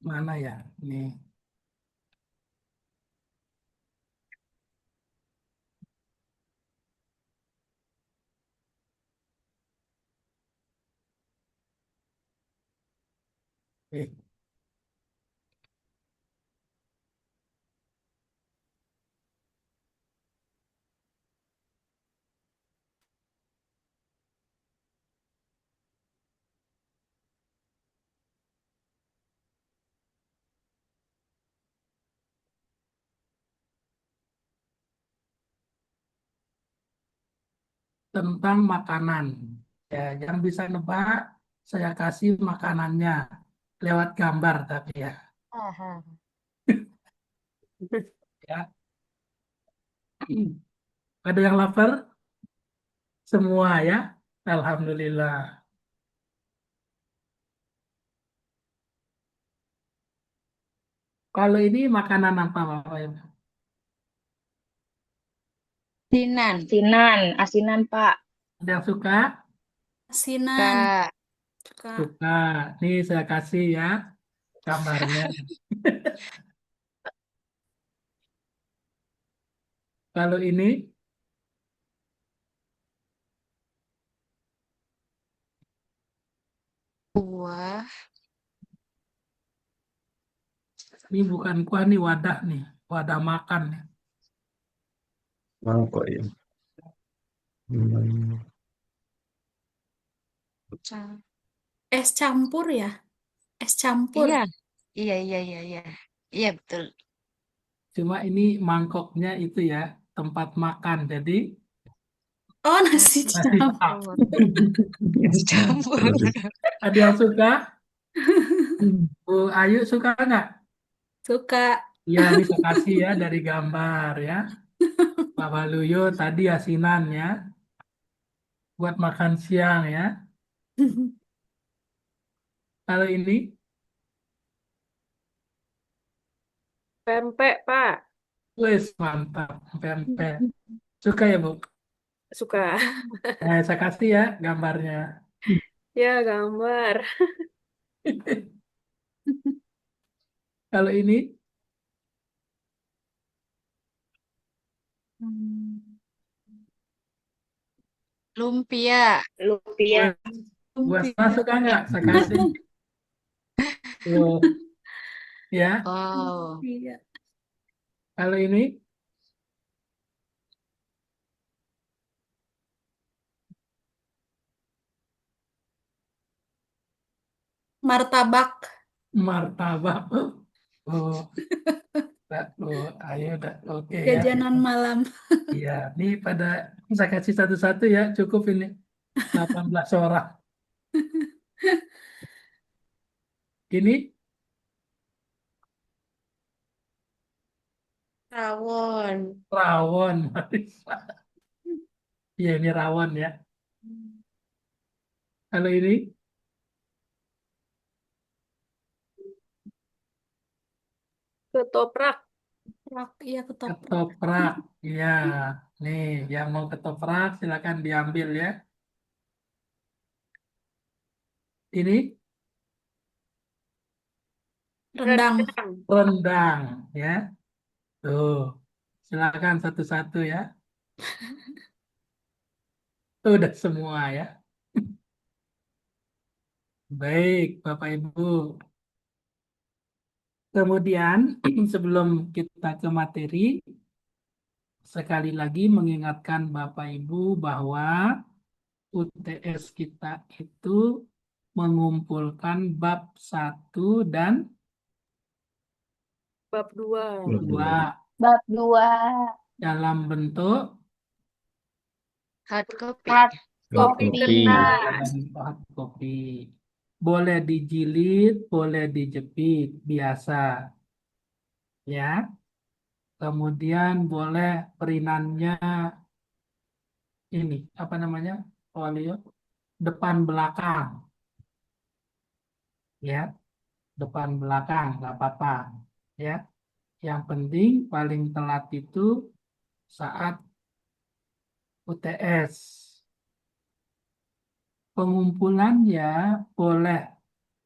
Mana ya? Ini. Eh, tentang makanan. Ya, yang bisa nebak, saya kasih makanannya lewat gambar tapi ya. Aha. Ya. Ada yang lapar? Semua ya. Alhamdulillah. Kalau ini makanan apa Bapak Ibu? Asinan. Asinan, Pak. Ada yang suka? Asinan. Kak. Suka. Suka. Nih saya kasih ya gambarnya. Kalau ini Buah. bukan kuah nih wadah nih, wadah makan nih. Mangkok ya. Hmm. Es campur ya? Es campur. Iya. Iya, iya, iya, iya. Iya, betul. Cuma ini mangkoknya itu ya tempat makan. Jadi Oh, nasi Nasi nasi campur. nasi campur. Ada yang suka? Bu Ayu suka nggak? Suka. Ya, ini saya kasih ya dari gambar ya. Pak Waluyo tadi asinan ya, buat makan siang ya. Kalau ini Pempek, Pak. wes mantap, pempek. Suka ya Bu? Suka. Saya kasih ya gambarnya. Ya, gambar. Kalau ini Hmm. Lumpia. Lumpia. buat Lumpia. suka nggak? Saya kasih. Tuh, ya. Oh. Iya. Kalau ini Martabak. martabak. Oh, oh, ayo dah. Oke ya. Jajanan malam. Iya, ini pada saya kasih satu-satu ya, cukup ini 18 orang. Ini Rawon. rawon. Iya, ini rawon ya. Kalau ini Ketoprak. Iya, ketoprak. ketoprak. Iya, nih yang mau ketoprak silakan diambil ya. Ini Rendang. Rendang. rendang ya. Tuh, silakan satu-satu ya. Udah semua ya. Baik, Bapak Ibu. Kemudian sebelum kita ke materi, sekali lagi mengingatkan Bapak Ibu bahwa UTS kita itu mengumpulkan bab 1 dan Bab 2. 2 Bab 2 dalam bentuk Hard copy. hard Kopi copy. kertas. hard copy. Boleh dijilid, boleh dijepit, biasa. Ya. Kemudian boleh perinannya ini, apa namanya? Folio depan belakang. Ya, depan belakang, nggak apa-apa. Ya. Yang penting paling telat itu saat UTS. Pengumpulannya boleh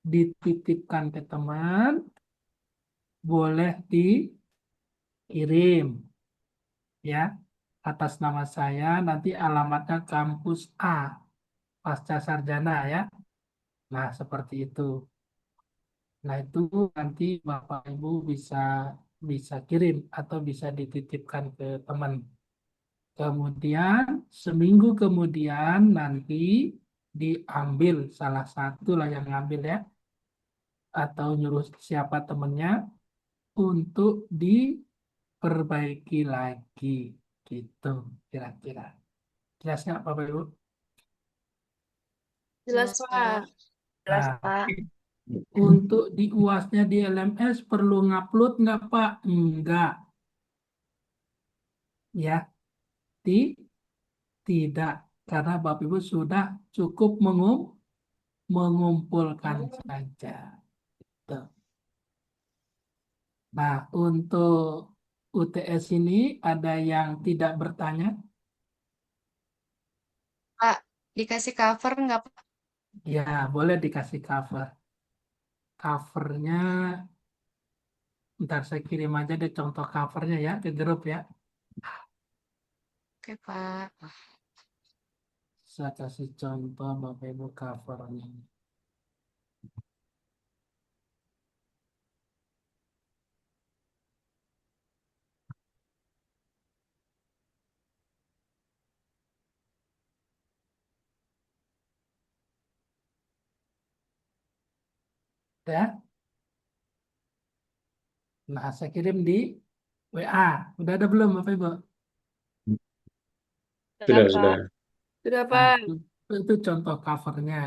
dititipkan ke teman boleh dikirim ya atas nama saya, nanti alamatnya kampus A, pasca sarjana ya. Nah, seperti itu. Nah, itu nanti Bapak Ibu bisa bisa kirim atau bisa dititipkan ke teman. Kemudian seminggu kemudian nanti diambil salah satu lah yang ngambil ya, atau nyuruh siapa temennya untuk diperbaiki lagi gitu kira-kira. Jelas nggak Bapak Ibu? Jelas, Jelas, Pak. Pak. Jelas, Nah, Pak. untuk di UASnya di LMS perlu ngupload nggak Pak? Enggak ya, tidak karena Bapak Ibu sudah cukup mengumpulkan saja. Tuh. Nah, untuk UTS ini ada yang tidak bertanya? Pak, dikasih cover nggak, Pak? Ya, boleh dikasih cover. Covernya, ntar saya kirim aja deh contoh covernya ya ke grup ya. Oke, Pak. Saya kasih contoh Bapak Ibu covernya. Ya, nah saya kirim di WA. Udah ada belum Bapak Ibu? Sudah, Sudah, Pak. sudah. Sudah, Nah, Pak. itu contoh covernya.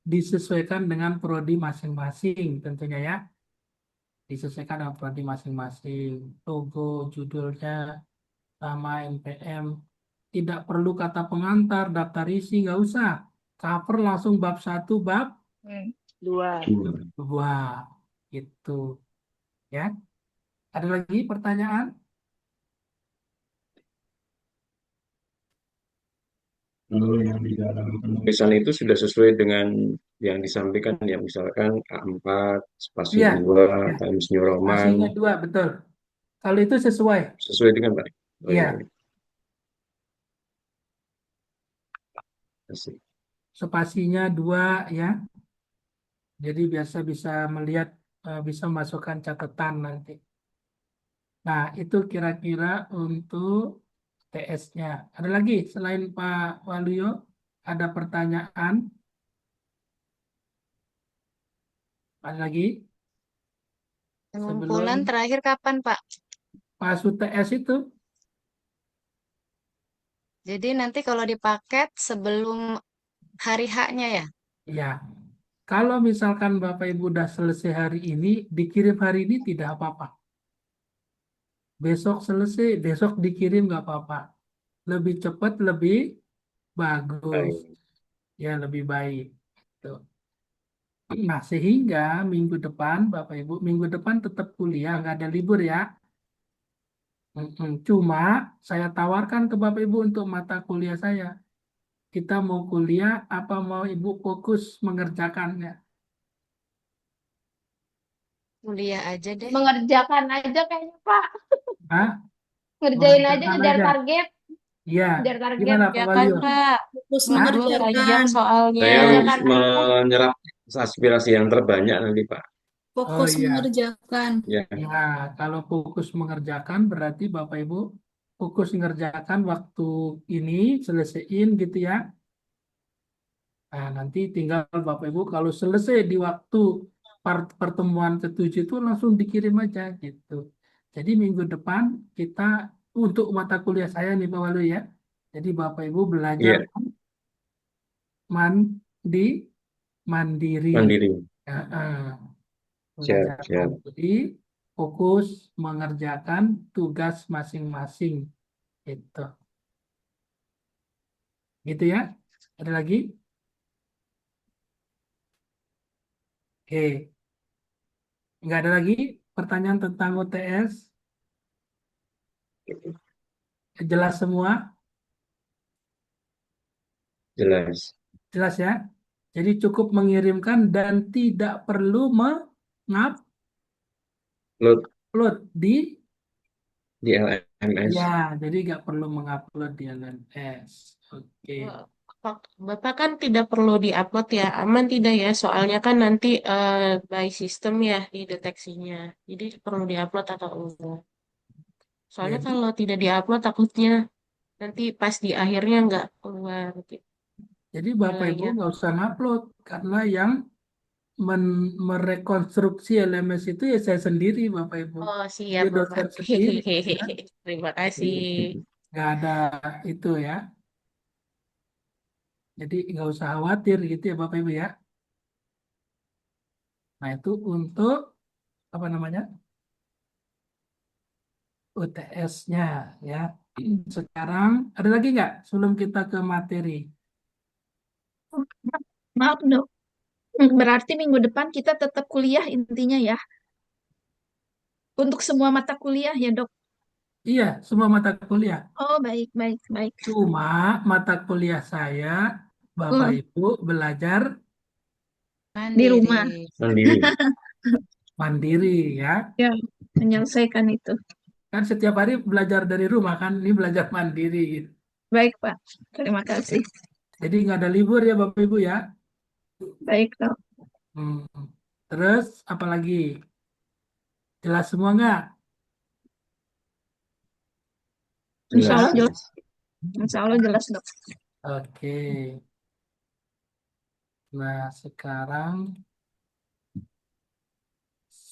Disesuaikan dengan prodi masing-masing tentunya ya. Disesuaikan dengan prodi masing-masing. Logo, judulnya, sama NPM. Tidak perlu kata pengantar, daftar isi, nggak usah. Cover langsung bab 1, bab Dua. 2. Gitu ya. Ada lagi pertanyaan? Misalnya itu sudah sesuai dengan yang disampaikan ya, misalkan A4, spasi Iya, 2, ya. Times New Roman, Spasinya 2, betul. Kalau itu sesuai. sesuai dengan Pak. Oh iya, Iya, asik. spasinya 2 ya. Jadi biasa bisa melihat, bisa masukkan catatan nanti. Nah, itu kira-kira untuk TS-nya. Ada lagi selain Pak Waluyo? Ada pertanyaan? Ada lagi? Pengumpulan Sebelum terakhir kapan, Pak? pas UTS itu? Jadi nanti kalau dipaket sebelum hari H-nya ya? Ya, kalau misalkan Bapak Ibu udah selesai hari ini, dikirim hari ini tidak apa-apa. Besok selesai, besok dikirim nggak apa-apa. Lebih cepat, lebih bagus. Baik. Ya, lebih baik. Tuh. Nah, sehingga minggu depan, Bapak Ibu, minggu depan tetap kuliah, nggak ada libur ya. Cuma saya tawarkan ke Bapak Ibu untuk mata kuliah saya. Kita mau kuliah, apa mau Ibu fokus mengerjakannya? Kuliah aja deh. Mengerjakan aja kayaknya, Pak. Hah? Ngerjain aja, Mengerjakan ngejar aja. target. Iya. Ngejar target. Gimana Pak Ya kan, Walio? Pak. Fokus Hah? Nunggu tajam mengerjakan. soalnya. Saya Mengerjakan aja. menyerap aspirasi yang terbanyak nanti Pak. Oh Fokus iya. mengerjakan. Ya, Ya, kalau fokus mengerjakan berarti Bapak Ibu fokus mengerjakan waktu ini, selesaiin gitu ya. Nah, nanti tinggal Bapak Ibu kalau selesai di waktu pertemuan ketujuh itu langsung dikirim aja gitu. Jadi minggu depan kita untuk mata kuliah saya nih Pak Walu ya. Jadi Bapak Ibu belajar iya, mandi mandiri. mandiri. Ya, Siap, belajar siap. mandiri, fokus mengerjakan tugas masing-masing. Gitu. Gitu ya. Ada lagi? Oke. Nggak ada lagi pertanyaan tentang UTS? Jelas semua? Jelas. Jelas ya? Jadi cukup mengirimkan dan tidak perlu mengupload. Load. upload di di LMS. ya, jadi nggak perlu mengupload di LMS. Oke. Oh, Bapak kan tidak perlu diupload ya, aman tidak ya? Soalnya kan nanti by system ya di deteksinya. Jadi perlu diupload atau enggak? Soalnya Jadi kalau tidak diupload takutnya nanti pas di akhirnya nggak keluar gitu. Jadi Bapak Ibu Nilainya. nggak usah ngupload karena yang merekonstruksi LMS itu ya saya sendiri Bapak Ibu. Oh, siap Dia Bapak. dosen sendiri, ya. Terima kasih. Nggak ada itu ya. Jadi nggak usah khawatir gitu ya Bapak Ibu ya. Nah itu untuk apa namanya UTS-nya ya. Sekarang ada lagi nggak sebelum kita ke materi? Maaf, Dok. Berarti minggu depan kita tetap kuliah intinya ya. Untuk semua mata kuliah ya, Dok. Iya, semua mata kuliah. Oh, baik, baik, baik. Cuma mata kuliah saya Bapak Hmm, Ibu belajar di rumah. Mandiri. Mandiri. mandiri ya. Ya, menyelesaikan itu. Kan setiap hari belajar dari rumah kan, ini belajar mandiri gitu. Baik, Pak. Terima kasih. Jadi nggak ada libur ya Bapak Ibu ya. Baik, Dok. Hmm. Terus apa lagi? Jelas semua nggak? Insya Allah Jelas. jelas. Insya Allah jelas, Dok. Oke. Nah sekarang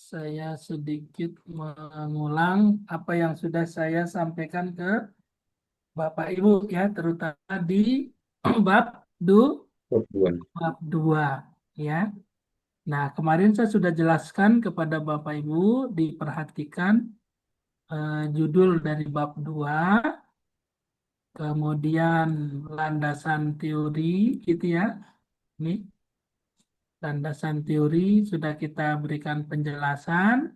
saya sedikit mengulang apa yang sudah saya sampaikan ke Bapak Ibu ya, terutama di bab Perempuan. bab 2 ya. Nah, kemarin saya sudah jelaskan kepada Bapak Ibu, diperhatikan judul dari bab 2, kemudian landasan teori gitu ya. Ini landasan teori sudah kita berikan penjelasan,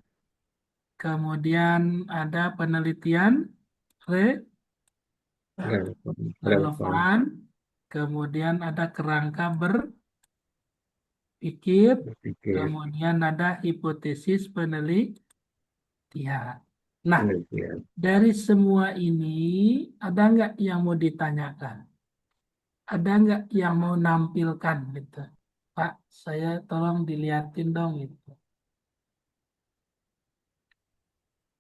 kemudian ada penelitian Relevan. relevan, kemudian ada kerangka berpikir, Berpikir. kemudian ada hipotesis penelitian. Nah, Penelitian. dari semua ini, ada nggak yang mau ditanyakan? Ada nggak yang mau nampilkan gitu? Pak, saya tolong dilihatin dong gitu.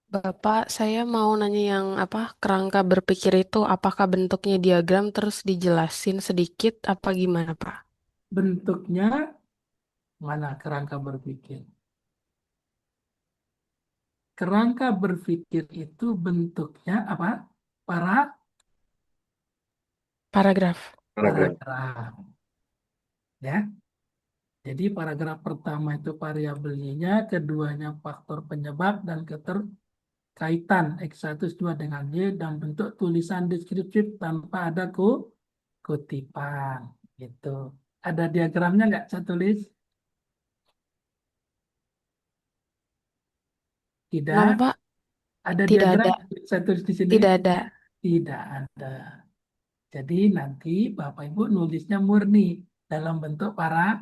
Bapak, saya mau nanya yang apa, kerangka berpikir itu apakah bentuknya diagram terus dijelasin sedikit apa gimana, Pak? Bentuknya mana kerangka berpikir? Kerangka berpikir itu bentuknya apa? Paragraf. Paragraf. Paragraf. Ya. Jadi paragraf pertama itu variabelnya, keduanya faktor penyebab dan keterkaitan X1 2 dengan Y dan bentuk tulisan deskriptif tanpa ada kutipan gitu. Ada diagramnya nggak saya tulis? Tidak. Kenapa, Pak? Ada Tidak diagram ada. saya tulis di sini? Tidak ada. Tidak ada. Jadi nanti Bapak Ibu nulisnya murni dalam bentuk para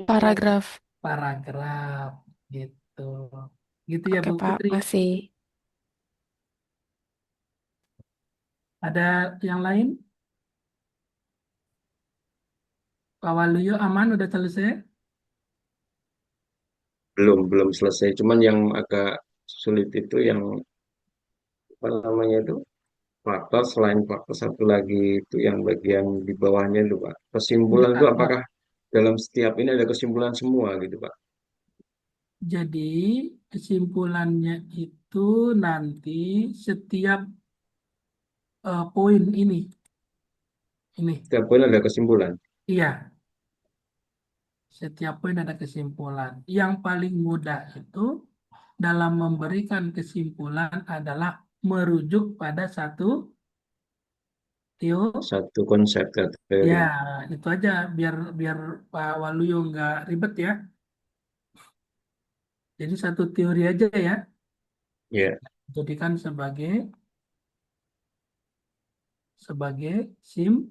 Paragraf. paragraf gitu. Gitu ya Oke, Bu Pak. Putri. Masih. Ada yang lain? Pak Waluyo aman udah selesai? Belum selesai. Cuman yang agak sulit itu yang apa namanya itu faktor, selain faktor satu lagi itu yang bagian di bawahnya itu Pak. Kesimpulan itu Indikator. apakah dalam setiap ini ada kesimpulan semua gitu Pak? Jadi kesimpulannya itu nanti setiap poin ini, Setiap poin ada kesimpulan. iya, setiap poin ada kesimpulan. Yang paling mudah itu dalam memberikan kesimpulan adalah merujuk pada satu teori. Satu konsep teori. Ya, itu aja biar biar Pak Waluyo nggak ribet ya. Jadi satu teori aja ya, Ya, jadikan sebagai kesimpulan.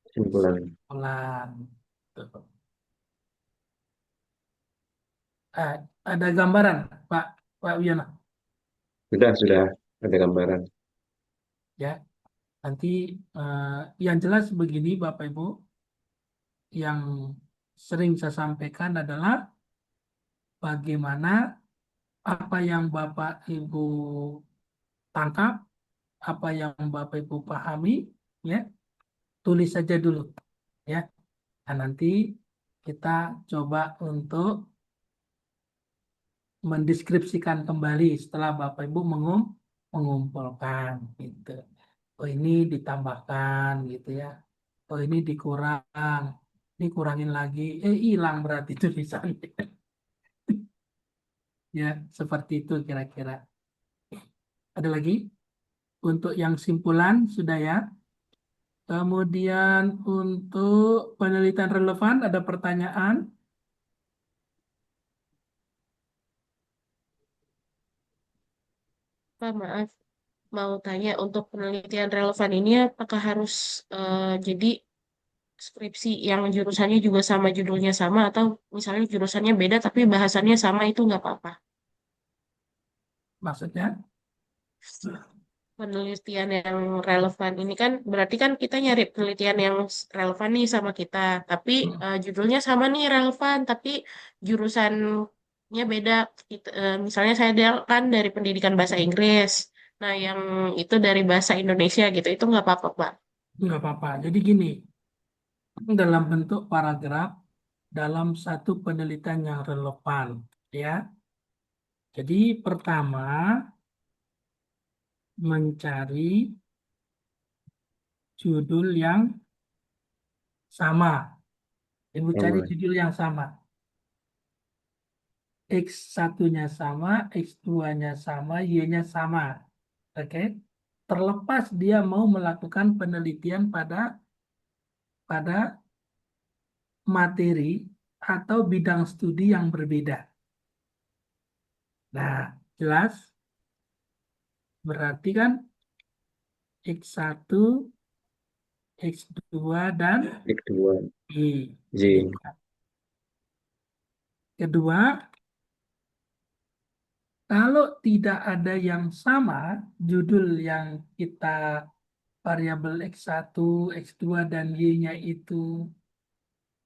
simpulan. Tuh. Ah, ada gambaran, Pak Pak Wiono, Sudah ada gambaran. ya. Nanti eh, yang jelas begini, Bapak Ibu, yang sering saya sampaikan adalah bagaimana apa yang Bapak Ibu tangkap, apa yang Bapak Ibu pahami, ya, tulis saja dulu, ya. Nah, nanti kita coba untuk mendeskripsikan kembali setelah Bapak Ibu mengumpulkan gitu. Oh ini ditambahkan gitu ya. Oh ini dikurang, ini kurangin lagi. Hilang berarti tulisannya. Ya, seperti itu kira-kira. Ada lagi? Untuk yang simpulan sudah ya. Kemudian untuk penelitian relevan ada pertanyaan. Pak, maaf, mau tanya untuk penelitian relevan ini apakah harus jadi skripsi yang jurusannya juga sama, judulnya sama, atau misalnya jurusannya beda tapi bahasannya sama itu nggak apa-apa? Maksudnya, Penelitian yang relevan ini kan berarti kan kita nyari penelitian yang relevan nih sama kita, tapi judulnya sama nih relevan, tapi jurusannya beda. Misalnya kan dari pendidikan bahasa Inggris, nah yang itu dari bahasa Indonesia gitu, itu nggak apa-apa, Pak. nggak apa-apa. Jadi gini, dalam bentuk paragraf dalam satu penelitian yang relevan, ya. Jadi pertama mencari judul yang sama. Ibu cari Sama. judul yang sama. X1-nya sama, X2-nya sama, Y-nya sama. Oke? Terlepas dia mau melakukan penelitian pada materi atau bidang studi yang berbeda. Nah, jelas berarti kan X1, X2, dan Kedua, Y. J. Kedua, kalau tidak ada yang sama, judul yang kita variabel X1, X2, dan Y-nya itu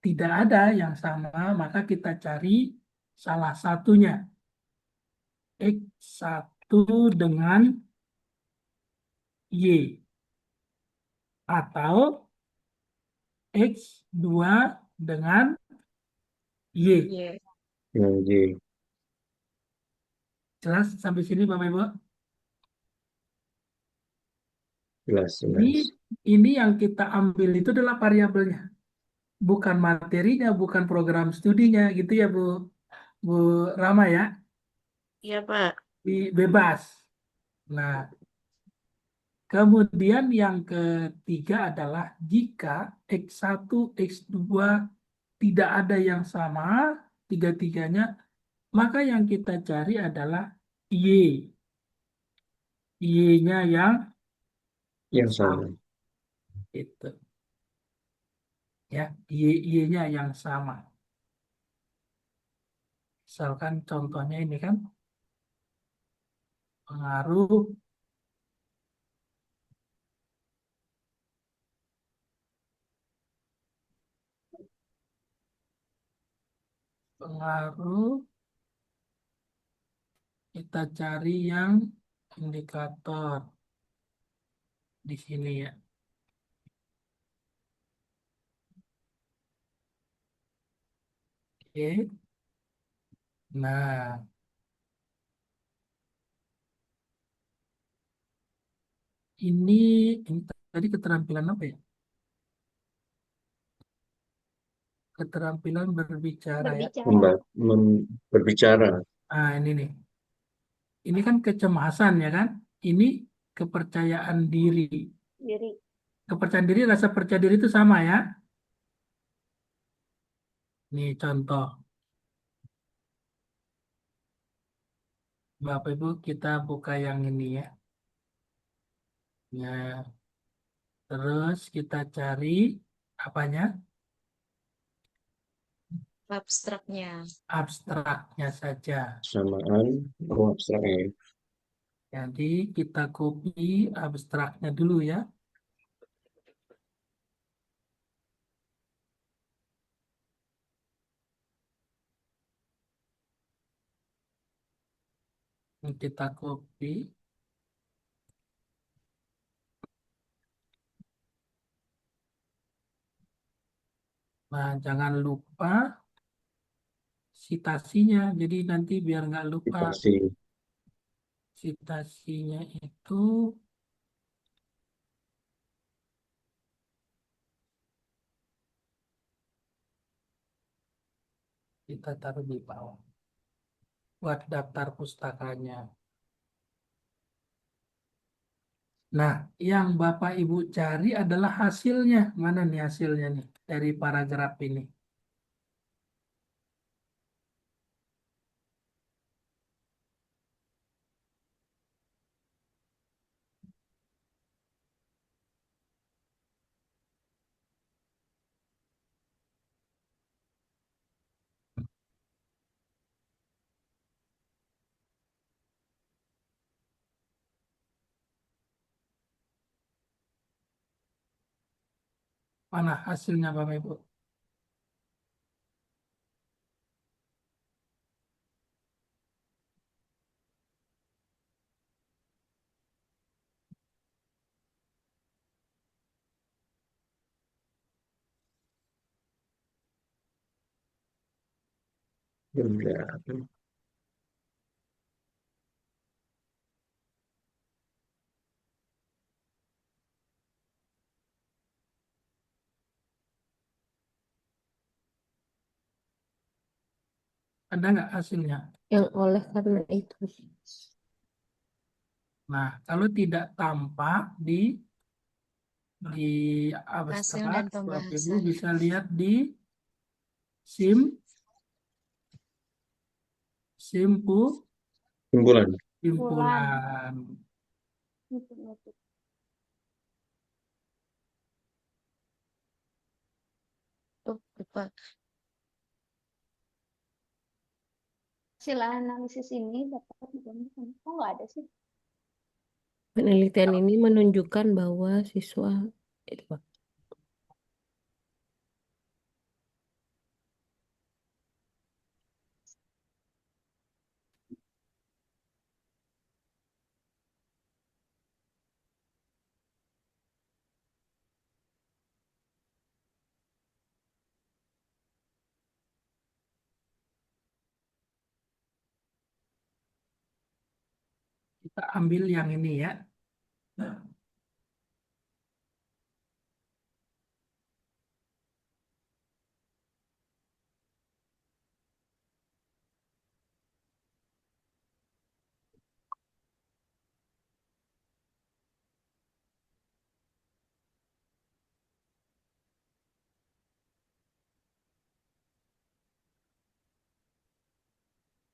tidak ada yang sama, maka kita cari salah satunya. X1 dengan Y. Atau X2 dengan Y. Iya. Dengan J. Jelas sampai sini Bapak Ibu? Jelas, Ini, jelas. ini yang kita ambil itu adalah variabelnya. Bukan materinya, bukan program studinya gitu ya Bu Rama ya. Iya, Pak. Bebas. Nah, kemudian yang ketiga adalah jika X1, X2 tidak ada yang sama, tiga-tiganya, maka yang kita cari adalah Y. Y-nya yang Yang sama. sama. Itu. Ya, Y-nya yang sama. Misalkan contohnya ini kan, pengaruh pengaruh kita cari yang indikator di sini ya. Oke. Nah, ini tadi keterampilan apa ya? Keterampilan berbicara ya. Berbicara. Ah, ini nih. Ini kan kecemasan ya kan? Ini kepercayaan diri. Kepercayaan diri, rasa percaya diri itu sama ya. Nih contoh. Bapak Ibu kita buka yang ini ya. Ya, terus kita cari apanya? abstraknya. abstraknya saja. Samaan, abstraknya ya. Jadi kita copy abstraknya dulu ya. Ini kita copy. Nah, jangan lupa citasinya. Jadi nanti biar nggak lupa Dikasih citasinya itu kita taruh di bawah. Buat daftar pustakanya. Nah, yang Bapak Ibu cari adalah hasilnya. Mana nih hasilnya nih dari paragraf ini? Mana hasilnya Bapak Ibu? benda. Ada nggak hasilnya? Yang oleh karena itu. Nah, kalau tidak tampak di Hasil abstrak, dan Bapak Ibu pembahasan. bisa lihat di sim, Simpulan. simpulan. Oh, lupa. Hasil analisis ini dapat dibandingkan. Oh, nggak ada sih. Penelitian ini menunjukkan bahwa siswa itu Pak. Kita ambil yang ini ya.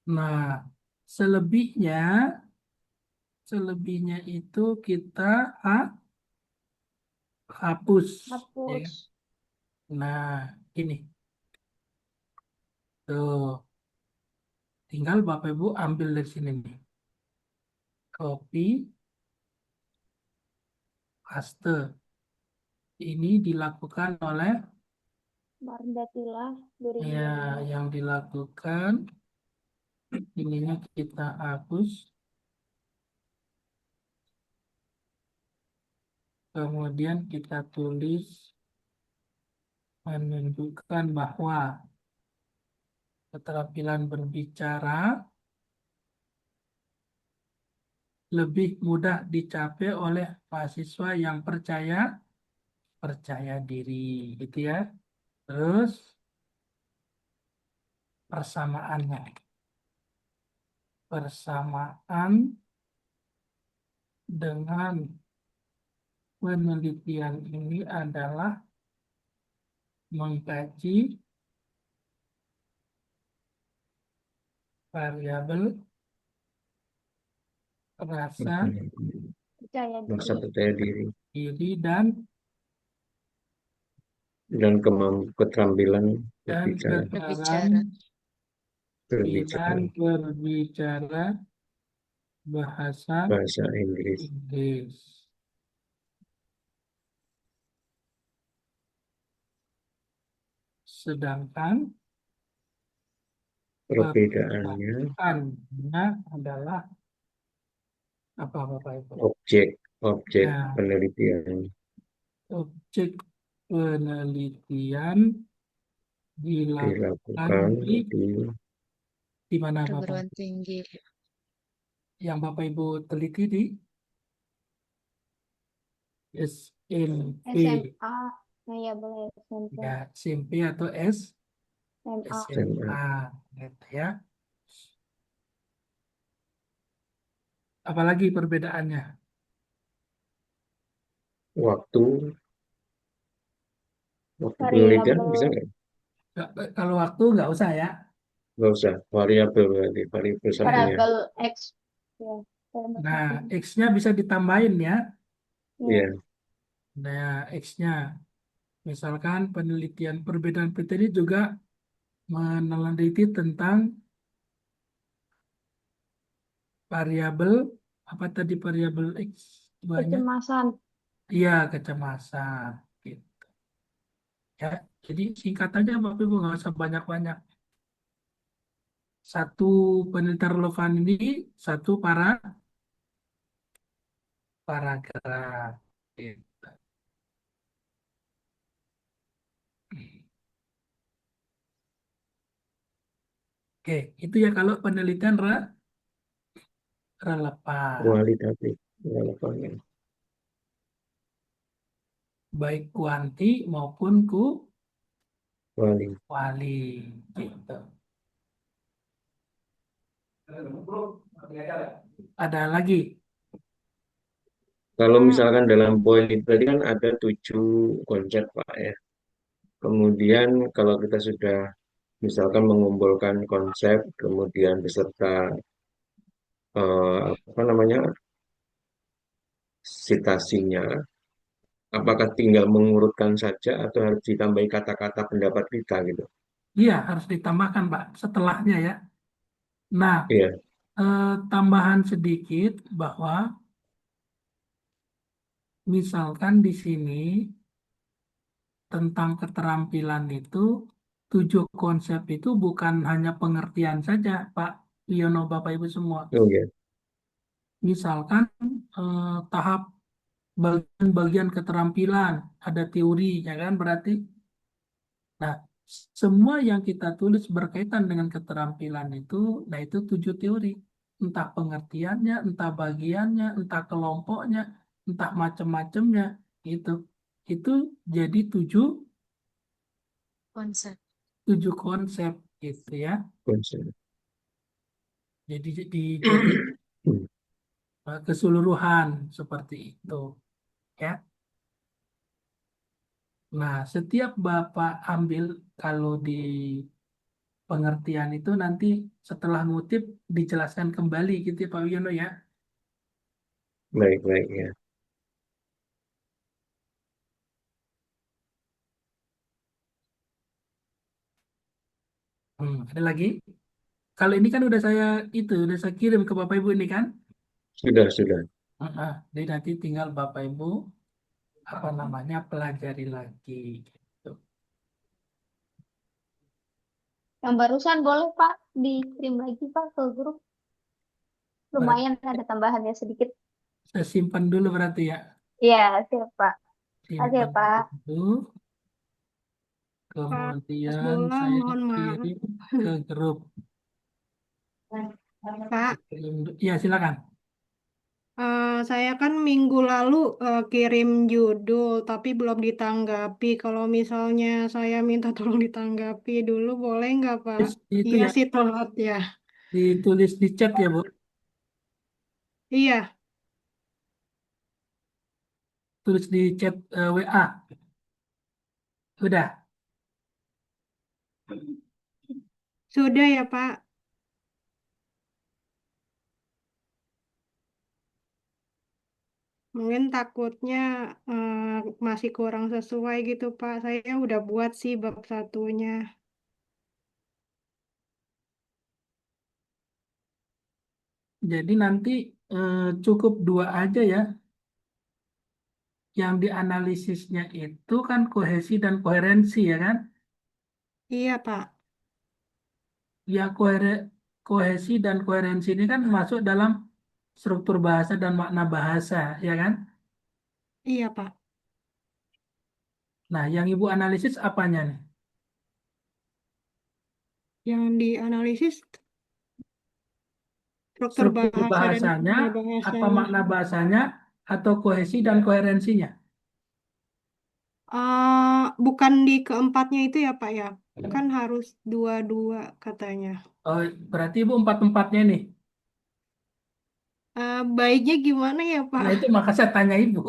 Nah, selebihnya selebihnya itu kita hapus. Ya. Hapus. Nah, ini tuh tinggal Bapak Ibu ambil dari sini nih. Copy, paste. Ini dilakukan oleh Mardatila ya 2012. yang dilakukan ininya kita hapus. Kemudian kita tulis menunjukkan bahwa keterampilan berbicara lebih mudah dicapai oleh mahasiswa yang percaya diri, gitu ya. Terus persamaan dengan penelitian ini adalah mengkaji variabel rasa Percaya Merasa diri. percaya diri. diri dan dan keterampilan dan berbicara. Berbicara. keterampilan Berbicara berbicara bahasa bahasa Inggris. Inggris. Sedangkan Perbedaannya perbedaannya adalah apa Bapak Ibu? objek Nah, penelitian objek penelitian dilakukan dilakukan di di mana Bapak Perguruan Ibu? tinggi. Yang Bapak Ibu teliti di SMP, SMA. Nah, ya boleh SMP. ya SMP atau SMA. SMA, gitu ya. Apalagi perbedaannya? waktu penelitian bisa Variabel. Kalau waktu nggak usah ya. nggak usah variabel berarti variabel satunya Variabel X. Ya. Variabel Nah, X. X-nya bisa ditambahin ya. Ya. ya Nah, X-nya. Misalkan penelitian perbedaan penelitian ini juga meneliti tentang variabel apa tadi variabel X banyak? Kecemasan. Iya, kecemasan. Gitu. Ya, jadi singkat aja Bapak Ibu nggak usah banyak-banyak. Satu penelitian relevan ini satu paragraf. Gitu. Oke, itu ya kalau penelitian relevan, kualitatif relevannya baik kuanti maupun kuali kuali. Gitu. Ada lagi? kalau misalkan dalam poin itu tadi kan ada 7 konsep Pak ya kemudian kalau kita sudah misalkan mengumpulkan konsep kemudian beserta apa namanya citasinya apakah tinggal mengurutkan saja atau harus ditambahi kata-kata pendapat kita gitu. Iya, harus ditambahkan, Pak, setelahnya ya. Nah, Iya, tambahan sedikit bahwa misalkan di sini tentang keterampilan itu, 7 konsep itu bukan hanya pengertian saja, Pak Yono, Bapak Ibu semua. oh iya, Misalkan tahap bagian-bagian keterampilan, ada teori, ya kan, berarti. Nah, semua yang kita tulis berkaitan dengan keterampilan itu, nah itu 7 teori. Entah pengertiannya, entah bagiannya, entah kelompoknya, entah macam-macamnya, itu. Itu jadi tujuh, Konsep. 7 konsep, gitu ya. konsep. Jadi keseluruhan seperti itu, ya. Nah, setiap Bapak ambil kalau di pengertian itu nanti setelah ngutip dijelaskan kembali gitu ya Pak Wiono ya. Baik-baik ya. Ada lagi? Kalau ini kan udah saya kirim ke Bapak Ibu ini kan. Sudah. Jadi nanti tinggal Bapak Ibu apa namanya pelajari lagi gitu. Yang barusan boleh Pak dikirim lagi Pak ke grup. Berarti Lumayan ada tambahannya sedikit. saya simpan dulu berarti ya. Iya, siap Pak. Oke Simpan Pak. dulu. Pak Kemudian Hasbullah, saya mohon maaf. kirim ke grup. Pak, Ya silakan. saya kan minggu lalu kirim judul, tapi belum ditanggapi. Kalau misalnya saya minta tolong ditanggapi dulu, boleh nggak, Pak? Itu Iya ya sih, telat ya. ditulis di chat ya Bu. Iya, Tulis di chat WA. Udah. sudah ya, Pak. Mungkin takutnya masih kurang sesuai gitu, Pak. Saya udah buat sih bab satunya. Jadi nanti cukup dua aja ya. Yang dianalisisnya itu kan kohesi dan koherensi ya kan? Iya, Pak. Ya kohesi dan koherensi ini kan masuk dalam struktur bahasa dan makna bahasa ya kan? Iya, Pak. Nah, yang Ibu analisis apanya nih? Yang dianalisis struktur Struktur bahasa dan bahasanya, makna apa bahasanya. makna bahasanya, atau kohesi dan koherensinya? Bukan di keempatnya itu ya, Pak ya. Kan harus dua-dua katanya. Oh, berarti Ibu empat-empatnya nih. Baiknya gimana ya, Pak? Nah, itu maka saya tanya Ibu.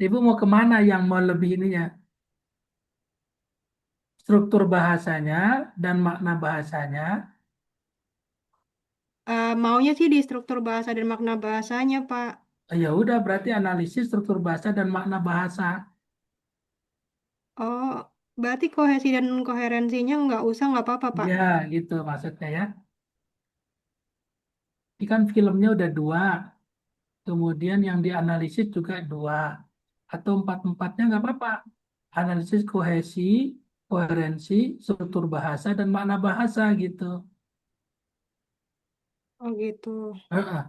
Ibu mau kemana yang mau lebih ininya? Struktur bahasanya dan makna bahasanya. Maunya sih di struktur bahasa dan makna bahasanya, Pak. Ya udah, berarti analisis struktur bahasa dan makna bahasa. Oh, berarti kohesi dan koherensinya nggak usah, nggak apa-apa, Pak. Ya, gitu maksudnya ya. Ini kan filmnya udah dua, kemudian yang dianalisis juga dua, atau empat-empatnya nggak apa-apa. Analisis kohesi, koherensi, struktur bahasa, dan makna bahasa gitu. Oh gitu. Heeh.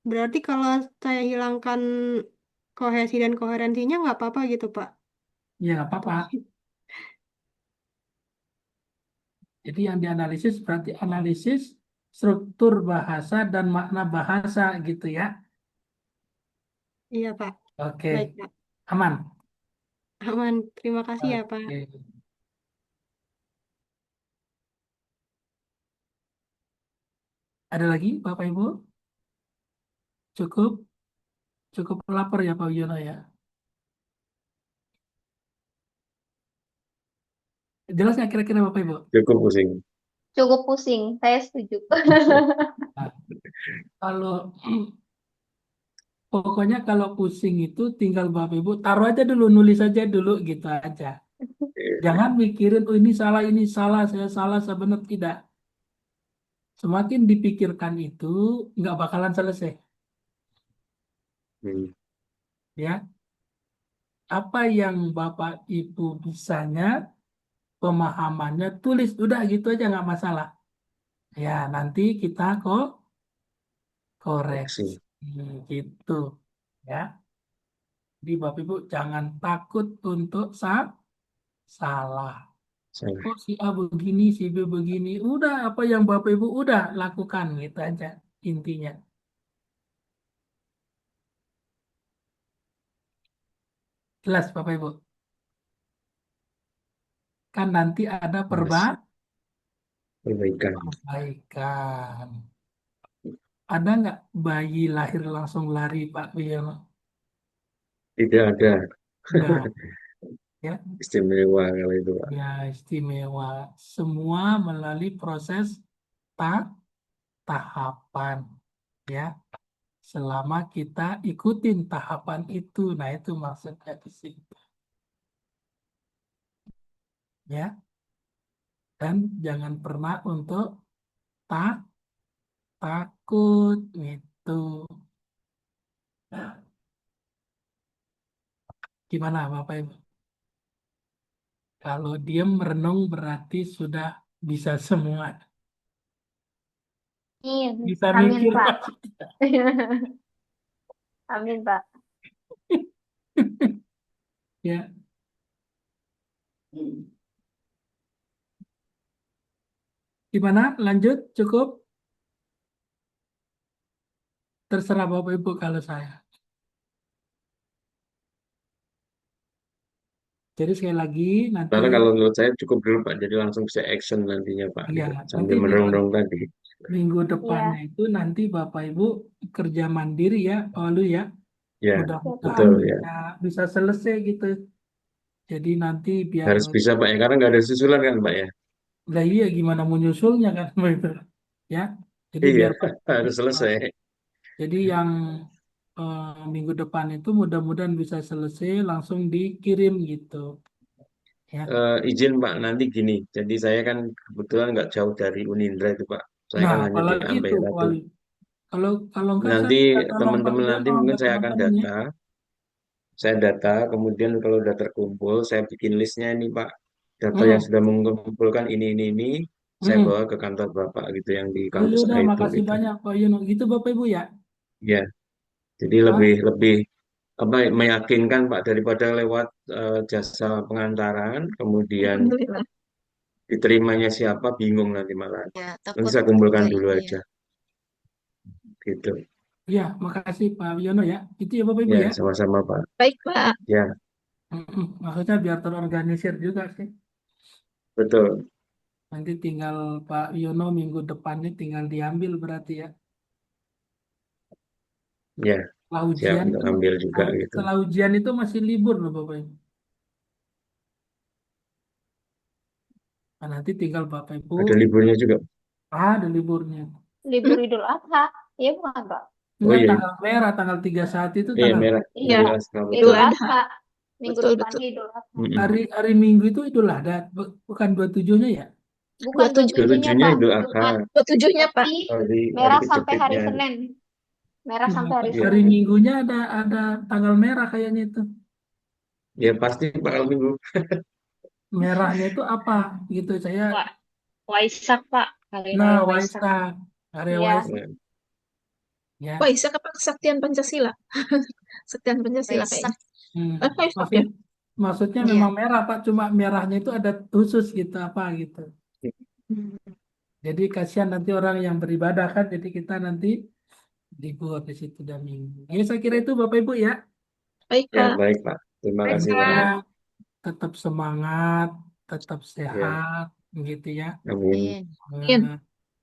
Berarti kalau saya hilangkan kohesi dan koherensinya nggak apa-apa gitu, Pak. Ya nggak apa-apa. Jadi yang dianalisis berarti analisis struktur bahasa dan makna bahasa gitu ya. Iya, Pak. Oke, Baik, Pak. aman. Aman. Terima kasih ya, Pak. Oke. Ada lagi, Bapak Ibu? Cukup, cukup lapar ya Pak Wiono ya. Jelas nggak kira-kira Bapak Ibu? Cukup pusing. Cukup pusing, saya setuju. Nah, kalau pokoknya kalau pusing itu tinggal Bapak Ibu taruh aja dulu, nulis aja dulu gitu aja. Jangan mikirin, oh ini salah, saya benar tidak. Semakin dipikirkan itu nggak bakalan selesai. Hmm. Ya, apa yang Bapak Ibu bisanya, pemahamannya tulis, udah gitu aja nggak masalah. Ya, nanti kita kok koreksi Koreksi. gitu ya. Jadi Bapak Ibu jangan takut untuk salah. Salah. Oh si A begini, si B begini. Udah apa yang Bapak Ibu udah lakukan gitu aja intinya. Jelas Bapak Ibu. Kan nanti ada Mas, perbaikan. perbaikan. Ada nggak bayi lahir langsung lari Pak Wiono? Tidak ada. Enggak ya. Istimewa kalau itu, Pak. Ya istimewa. Semua melalui proses tak tahapan ya. Selama kita ikutin tahapan itu, nah itu maksudnya di situ ya. Dan jangan pernah untuk tak takut gitu. Gimana Bapak Ibu? Kalau diem merenung berarti sudah bisa semua. Amin. Bisa Amin, mikir Pak. maksudnya. Amin, Pak. Ya. Gimana? Lanjut? Cukup? Terserah Bapak Ibu kalau saya. Jadi sekali lagi nanti Karena kalau menurut saya cukup dulu, Pak. Jadi langsung bisa action nantinya, Pak. ya Gitu. nanti Sambil merenung tadi. minggu Iya, depannya itu nanti Bapak Ibu kerja mandiri ya, Pak Walu ya. Ya, ya, Mudah-mudahan Pak. betul ya. bisa selesai gitu. Jadi nanti biar Harus bisa, Pak, ya. Karena nggak ada susulan kan, Pak, ya. lah iya gimana menyusulnya kan begitu ya. Jadi Iya, biar Pak harus selesai. Jadi yang minggu depan itu mudah-mudahan bisa selesai langsung dikirim gitu ya. Izin Pak, nanti gini. Jadi saya kan kebetulan nggak jauh dari Unindra itu Pak. Saya Nah, kan hanya di apalagi itu Ampera tuh. kalau kalau enggak saya Nanti minta tolong Pak teman-teman nanti Yono mungkin sama saya akan teman-teman ya. data, kemudian kalau udah terkumpul, saya bikin listnya ini Pak. Data yang Mm-mm, sudah mengumpulkan ini, saya mm-mm. bawa ke kantor Bapak gitu yang di Oh iya kampus A udah, itu makasih gitu. banyak Pak Yono. Gitu Bapak Ibu ya. Ya, jadi Ah, lebih lebih apa meyakinkan Pak daripada lewat jasa pengantaran, kemudian Alhamdulillah. diterimanya siapa bingung nanti malah. Ya, Nanti takut saya kumpulkan nggak dulu ini ya. aja gitu. iya, makasih Pak Yono ya. Itu ya Bapak Ibu Ya, ya. sama-sama Pak. Baik, Pak. Ya, Mm-mm. Maksudnya biar terorganisir juga sih. betul. Nanti tinggal Pak Yono minggu depannya tinggal diambil berarti ya. Ya, Setelah siap ujian untuk kan, ambil juga gitu. setelah ujian itu masih libur loh Bapak Ibu. Nah, nanti tinggal Bapak Ibu, Ada liburnya juga. ada liburnya. Libur Idul Adha. Iya bukan, Pak? Oh Enggak, iya, tanggal merah, tanggal 31 itu iya tanggal merah, Iya, Idul Adha Idul betul. Idul Adha. Adha. Minggu Betul, depannya betul. Idul Adha. Mm-mm. hari Minggu itu Idul Adha, bukan 27-nya ya? Bukan 27. 27-nya, 27-nya Pak. Idul Adha, Jumat. 27-nya, Pak. Tapi hari merah sampai hari kejepitnya. Senin. Merah Nah, sampai hari Iya, hari Senin. Minggunya ada tanggal merah kayaknya itu. ya pasti Pak Minggu. Merahnya itu apa gitu saya. Wah, Waisak, Pak. Hari Nah, Raya Waisak. Waisak, hari Iya, Waisak Ya, ya. Wah, Isa apa kesaktian Pancasila? Kesaktian Pancasila Waisak. kayaknya. Hmm. Waisak Maksud ya? maksudnya Iya. memang merah Pak, cuma merahnya itu ada khusus gitu apa gitu. Hmm. Jadi kasihan nanti orang yang beribadah kan, jadi kita nanti libur di situ dan minggu. Ya saya kira itu Bapak Ibu ya. Baik, ya Pak. baik Pak. Terima Baik, kasih Semoga Pak. Pak. tetap semangat, tetap Ya, sehat, gitu ya. amin. Amin. Amin.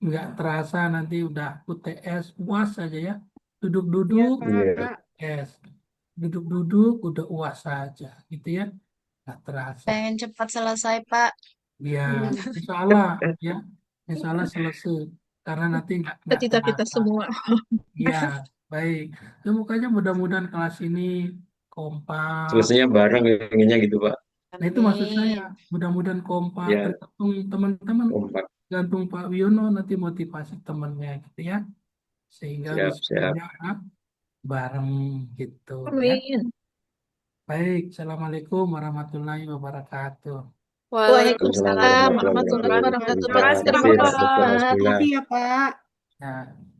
Nggak terasa nanti udah UTS UAS aja ya. Iya, Duduk-duduk Iya, Kak. UTS, duduk-duduk udah UAS saja, gitu ya. Nggak terasa. Pengen cepat selesai, Pak. Ya, Hmm. insya Allah ya, insya Allah selesai. Karena nanti nggak Cita kita terasa. semua. Ya, baik. Ya, makanya mudah-mudahan kelas ini kompak. selesainya bareng inginnya gitu Pak. Nah, itu maksud saya. Amin. Mudah-mudahan kompak. Ya, Tergantung teman-teman, kompak. gantung Pak Wiono nanti motivasi temannya gitu ya. Sehingga Siap, siap. wisudanya bareng gitu ya. Amin. Baik, Assalamualaikum warahmatullahi wabarakatuh. Waalaikumsalam Waalaikumsalam warahmatullahi warahmatullahi wabarakatuh. wabarakatuh. Terima Pak, kasih, terima Terima kasih kasih, Dr. Pak. Hasbullah. Makasih ya, Pak. Ya.